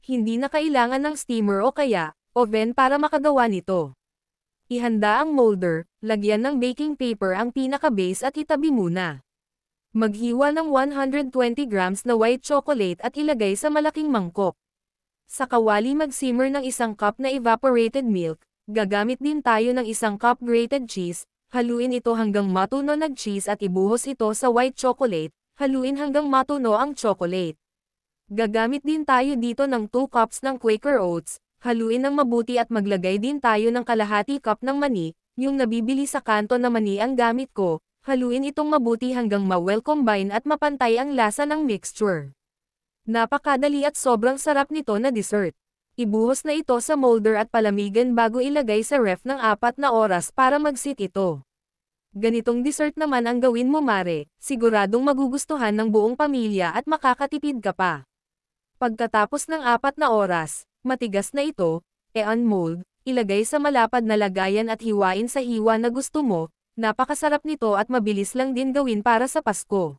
hindi na kailangan ng steamer o kaya, oven para makagawa nito. Ihanda ang molder, lagyan ng baking paper ang pinaka-base at itabi muna. Maghiwa ng 120 grams na white chocolate at ilagay sa malaking mangkok. Sa kawali mag-simmer ng 1 cup na evaporated milk, gagamit din tayo ng 1 cup grated cheese, haluin ito hanggang matuno ng cheese at ibuhos ito sa white chocolate, haluin hanggang matuno ang chocolate. Gagamit din tayo dito ng 2 cups ng Quaker Oats, haluin ng mabuti at maglagay din tayo ng kalahati cup ng mani, yung nabibili sa kanto na mani ang gamit ko, haluin itong mabuti hanggang ma-well combine at mapantay ang lasa ng mixture. Napakadali at sobrang sarap nito na dessert. Ibuhos na ito sa molder at palamigan bago ilagay sa ref ng 4 na oras para mag-sit ito. Ganitong dessert naman ang gawin mo mare, siguradong magugustuhan ng buong pamilya at makakatipid ka pa. Pagkatapos ng 4 na oras, matigas na ito, unmold, ilagay sa malapad na lagayan at hiwain sa hiwa na gusto mo, napakasarap nito at mabilis lang din gawin para sa Pasko.